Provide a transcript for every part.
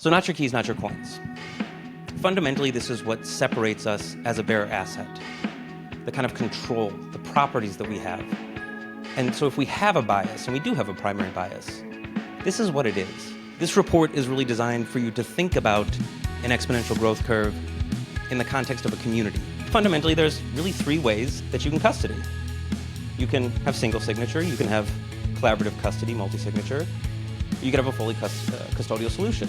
So not your keys, not your coins. Fundamentally, this is what separates us as a bearer asset. The kind of control, the properties that we have. And so if we have a bias, and we do have a primary bias, this is what it is. This report is really designed for you to think about an exponential growth curve in the context of a community. Fundamentally, there's really three ways that you can custody. You can have single signature, you can have collaborative custody, multi-signature, you can have a fully custodial solution.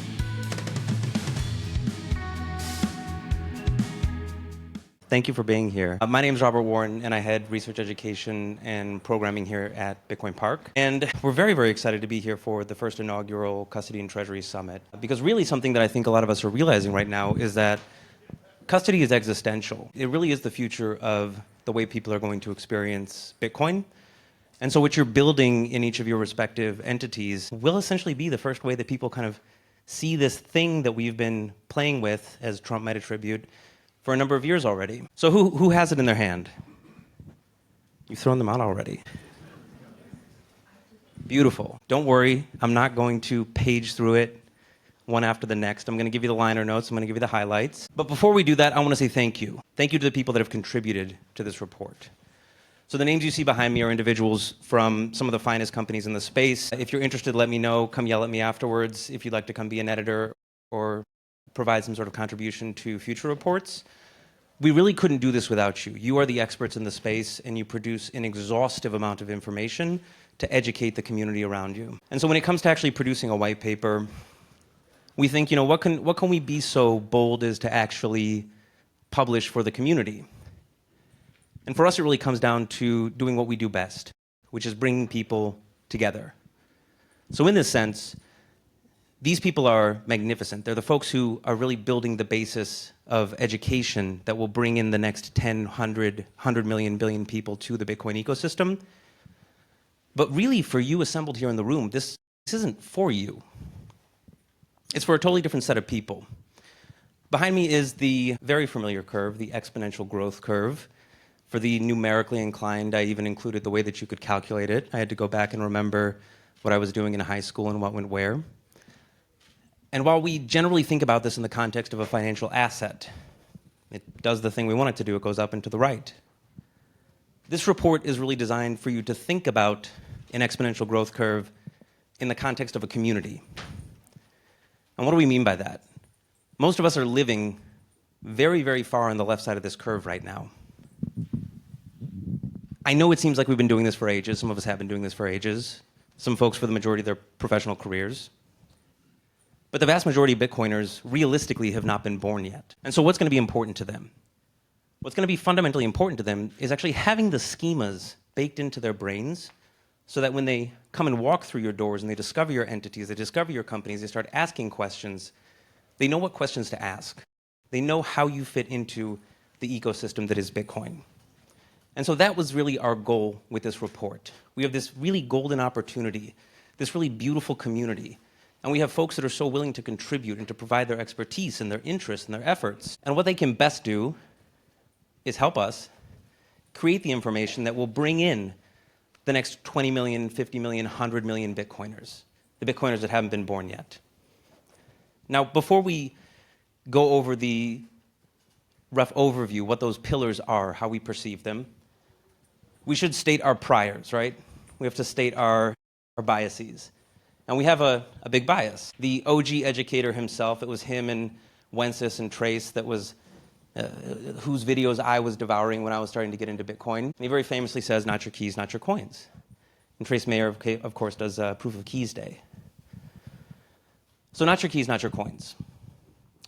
Thank you for being here. My name is Robert Warren, and I head research education and programming here at Bitcoin Park. And we're very, very excited to be here for the first inaugural Custody and Treasury Summit. Because really something that I think a lot of us are realizing right now is that custody is existential. It really is the future of the way people are going to experience Bitcoin. And so what you're building in each of your respective entities will essentially be the first way that people kind of see this thing that we've been playing with as Trump might attribute for a number of years already. So who has it in their hand? You've thrown them out already. Beautiful. Don't worry, I'm not going to page through it one after the next. I'm going to give you the liner notes, I'm going to give you the highlights. But before we do that, I want to say thank you. Thank you to the people that have contributed to this report. So the names you see behind me are individuals from some of the finest companies in the space. If you're interested, let me know. Come yell at me afterwards if you'd like to come be an editor or provide some sort of contribution to future reports. We really couldn't do this without you. You are the experts in the space, and you produce an exhaustive amount of information to educate the community around you. And so when it comes to actually producing a white paper, we think, what can we be so bold as to actually publish for the community? And for us, it really comes down to doing what we do best, which is bringing people together. So in this sense, these people are magnificent. They're the folks who are really building the basis of education that will bring in the next 10, 100 million, billion people to the Bitcoin ecosystem. But really, for you assembled here in the room, this isn't for you. It's for a totally different set of people. Behind me is the very familiar curve, the exponential growth curve. For the numerically inclined, I even included the way that you could calculate it. I had to go back and remember what I was doing in high school and what went where. And while we generally think about this in the context of a financial asset, it does the thing we want it to do, it goes up and to the right. This report is really designed for you to think about an exponential growth curve in the context of a community. And what do we mean by that? Most of us are living very, very far on the left side of this curve right now. I know it seems like we've been doing this for ages. Some of us have been doing this for ages. Some folks for the majority of their professional careers. But the vast majority of Bitcoiners realistically have not been born yet. And so what's going to be important to them? What's going to be fundamentally important to them is actually having the schemas baked into their brains so that when they come and walk through your doors and they discover your entities, they discover your companies, they start asking questions, they know what questions to ask. They know how you fit into the ecosystem that is Bitcoin. And so that was really our goal with this report. We have this really golden opportunity, this really beautiful community. And we have folks that are so willing to contribute and to provide their expertise and their interests and their efforts. And what they can best do is help us create the information that will bring in the next 20 million, 50 million, 100 million Bitcoiners, the Bitcoiners that haven't been born yet. Now, before we go over the rough overview, what those pillars are, how we perceive them, we should state our priors, right? We have to state our biases. And we have a big bias. The OG educator himself, it was him and Wences and Trace that was, whose videos I was devouring when I was starting to get into Bitcoin. And he very famously says, not your keys, not your coins. And Trace Mayer, of course, does Proof of Keys Day. So not your keys, not your coins.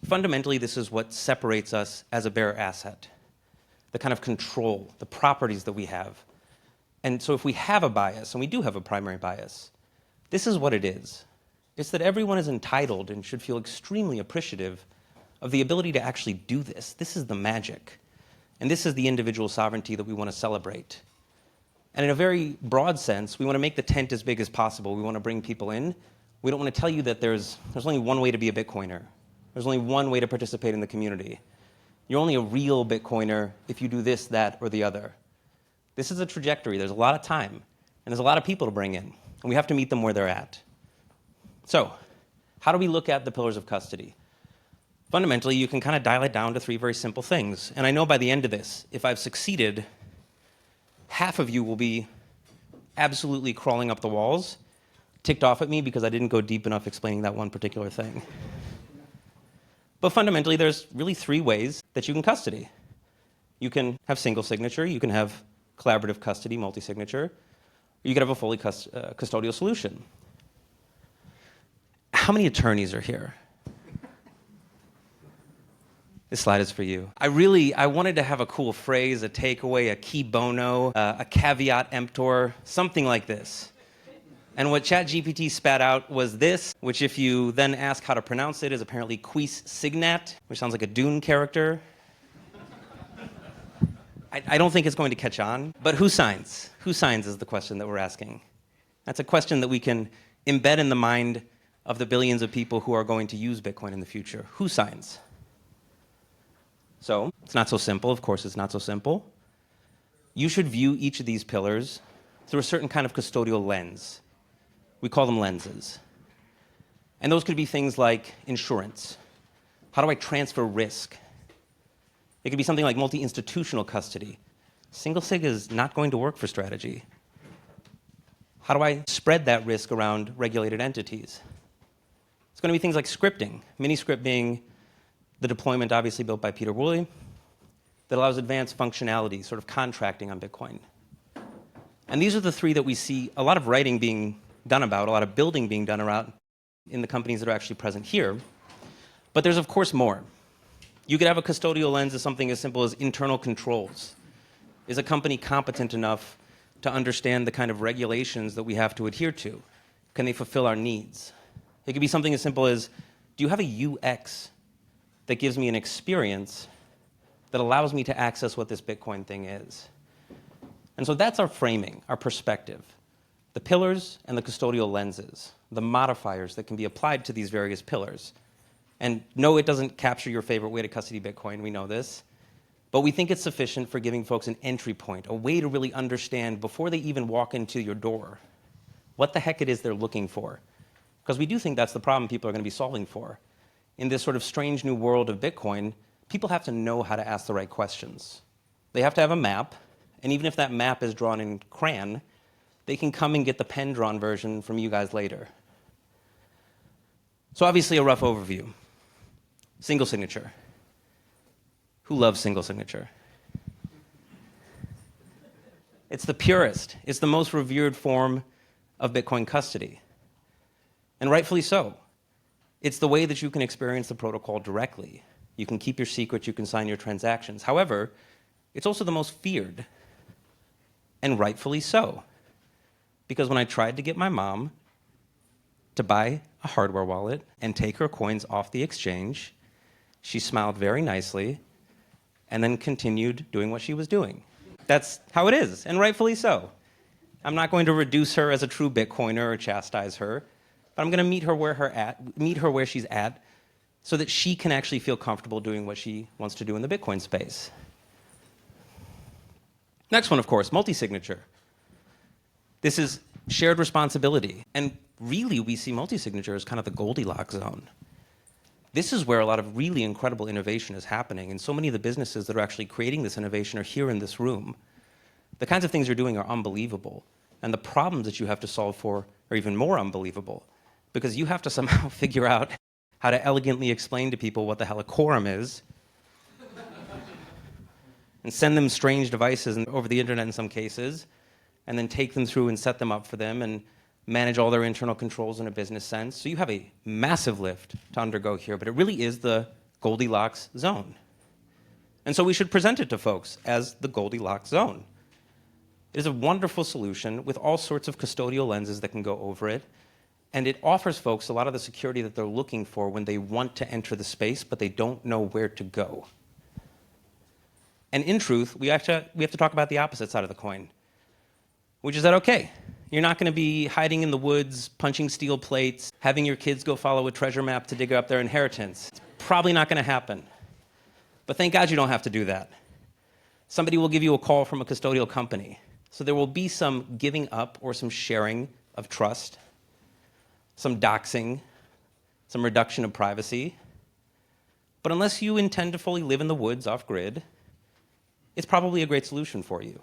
Fundamentally, this is what separates us as a bearer asset. The kind of control, the properties that we have. And so if we have a bias, and we do have a primary bias, this is what it is. It's that everyone is entitled and should feel extremely appreciative of the ability to actually do this. This is the magic. And this is the individual sovereignty that we want to celebrate. And in a very broad sense, we want to make the tent as big as possible. We want to bring people in. We don't want to tell you that there's only one way to be a Bitcoiner. There's only one way to participate in the community. You're only a real Bitcoiner if you do this, that, or the other. This is a trajectory. There's a lot of time. And there's a lot of people to bring in. And we have to meet them where they're at. So, How do we look at the pillars of custody? Fundamentally, you can kind of dial it down to three very simple things. And I know by the end of this, if I've succeeded, half of you will be absolutely crawling up the walls, ticked off at me because I didn't go deep enough explaining that one particular thing. But fundamentally, there's really three ways that you can custody. You can have single signature, you can have collaborative custody, multi-signature, or you can have a fully custodial solution. How many attorneys are here? This slide is for you. I wanted to have a cool phrase, a takeaway, a key bono, a caveat emptor, something like this. And what ChatGPT spat out was this, which if you then ask how to pronounce it, is apparently quis signat, which sounds like a Dune character. I don't think it's going to catch on, but who signs? Who signs is the question that we're asking. That's a question that we can embed in the mind of the billions of people who are going to use Bitcoin in the future. Who signs? So, it's not so simple. Of course, it's not so simple. You should view each of these pillars through a certain kind of custodial lens. We call them lenses. And those could be things like insurance. How do I transfer risk? It could be something like multi-institutional custody. Single sig is not going to work for Strategy. How do I spread that risk around regulated entities? It's going to be things like scripting. Miniscript being the deployment obviously built by Peter Woolley that allows advanced functionality, sort of contracting on Bitcoin. And these are the three that we see a lot of writing being done about, a lot of building being done around in the companies that are actually present here. But there's, of course, more. You could have a custodial lens as something as simple as internal controls. Is a company competent enough to understand the kind of regulations that we have to adhere to? Can they fulfill our needs? It could be something as simple as, do you have a UX that gives me an experience that allows me to access what this Bitcoin thing is? And so that's our framing, our perspective. The pillars and the custodial lenses, the modifiers that can be applied to these various pillars. And no, it doesn't capture your favorite way to custody Bitcoin, we know this. But we think it's sufficient for giving folks an entry point, a way to really understand before they even walk into your door what the heck it is they're looking for. Because we do think that's the problem people are going to be solving for. In this sort of strange new world of Bitcoin, people have to know how to ask the right questions. They have to have a map, and even if that map is drawn in crayon, they can come and get the pen-drawn version from you guys later. So obviously a rough overview. Single signature. Who loves single signature? It's the purest. It's the most revered form of Bitcoin custody. And rightfully so. It's the way that you can experience the protocol directly. You can keep your secrets, you can sign your transactions. However, it's also the most feared. And rightfully so. Because when I tried to get my mom to buy a hardware wallet and take her coins off the exchange, she smiled very nicely and then continued doing what she was doing. That's how it is, and rightfully so. I'm not going to reduce her as a true Bitcoiner or chastise her, but I'm going to meet her where she's at so that she can actually feel comfortable doing what she wants to do in the Bitcoin space. Next one, of course, multi-signature. This is shared responsibility. And really, we see multi-signature as kind of the Goldilocks zone. This is where a lot of really incredible innovation is happening, and so many of the businesses that are actually creating this innovation are here in this room. The kinds of things you're doing are unbelievable, and the problems that you have to solve for are even more unbelievable, because you have to somehow figure out how to elegantly explain to people what the hell a quorum is, and send them strange devices over the internet in some cases, and then take them through and set them up for them, and manage all their internal controls in a business sense. So you have a massive lift to undergo here, but it really is the Goldilocks zone. And so we should present it to folks as the Goldilocks zone. It is a wonderful solution with all sorts of custodial lenses that can go over it, and it offers folks a lot of the security that they're looking for when they want to enter the space, but they don't know where to go. And in truth, we have to talk about the opposite side of the coin, which is that, okay, you're not going to be hiding in the woods, punching steel plates, having your kids go follow a treasure map to dig up their inheritance. It's probably not going to happen. But thank God you don't have to do that. Somebody will give you a call from a custodial company. So there will be some giving up or some sharing of trust, some doxing, some reduction of privacy. But unless you intend to fully live in the woods off-grid, it's probably a great solution for you.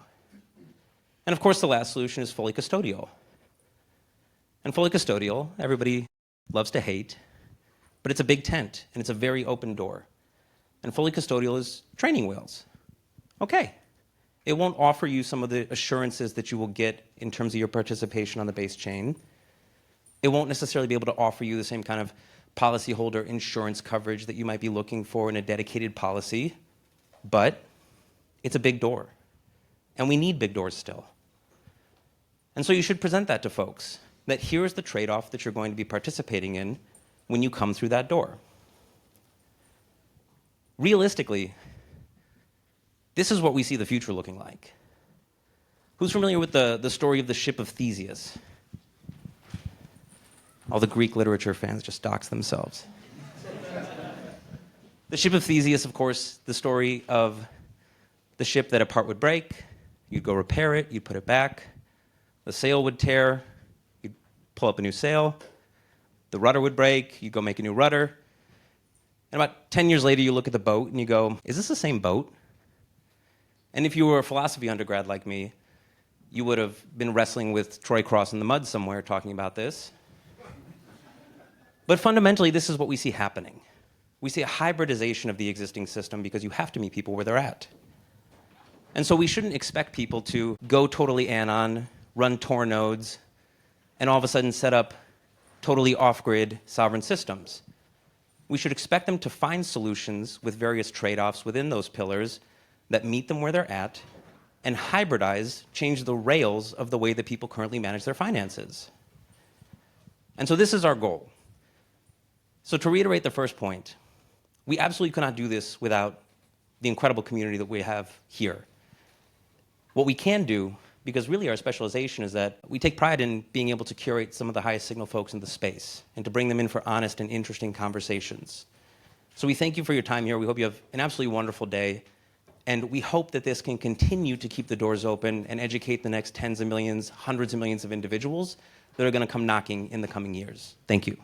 And of course, the last solution is fully custodial. And fully custodial, everybody loves to hate, but it's a big tent, and it's a very open door. And fully custodial is training wheels. Okay. It won't offer you some of the assurances that you will get in terms of your participation on the base chain. It won't necessarily be able to offer you the same kind of policyholder insurance coverage that you might be looking for in a dedicated policy, but it's a big door. And we need big doors still. And so you should present that to folks, that here's the trade-off that you're going to be participating in when you come through that door. Realistically, this is what we see the future looking like. Who's familiar with the story of the ship of Theseus? All the Greek literature fans just dox themselves. The ship of Theseus, of course, the story of the ship that a part would break, you'd go repair it, you'd put it back, the sail would tear, you'd pull up a new sail, the rudder would break, you'd go make a new rudder, and about 10 years later you look at the boat and you go, is this the same boat? And if you were a philosophy undergrad like me, you would have been wrestling with Troy Cross in the mud somewhere talking about this. But fundamentally, this is what we see happening. We see a hybridization of the existing system because you have to meet people where they're at. And so we shouldn't expect people to go totally anon, run Tor nodes, and all of a sudden set up totally off-grid sovereign systems. We should expect them to find solutions with various trade-offs within those pillars that meet them where they're at and hybridize, change the rails of the way that people currently manage their finances. And so this is our goal. So to reiterate the first point, we absolutely cannot do this without the incredible community that we have here. What we can do, because really our specialization is that we take pride in being able to curate some of the highest signal folks in the space and to bring them in for honest and interesting conversations. So we thank you for your time here. We hope you have an absolutely wonderful day. And we hope that this can continue to keep the doors open and educate the next tens of millions, hundreds of millions of individuals that are going to come knocking in the coming years. Thank you.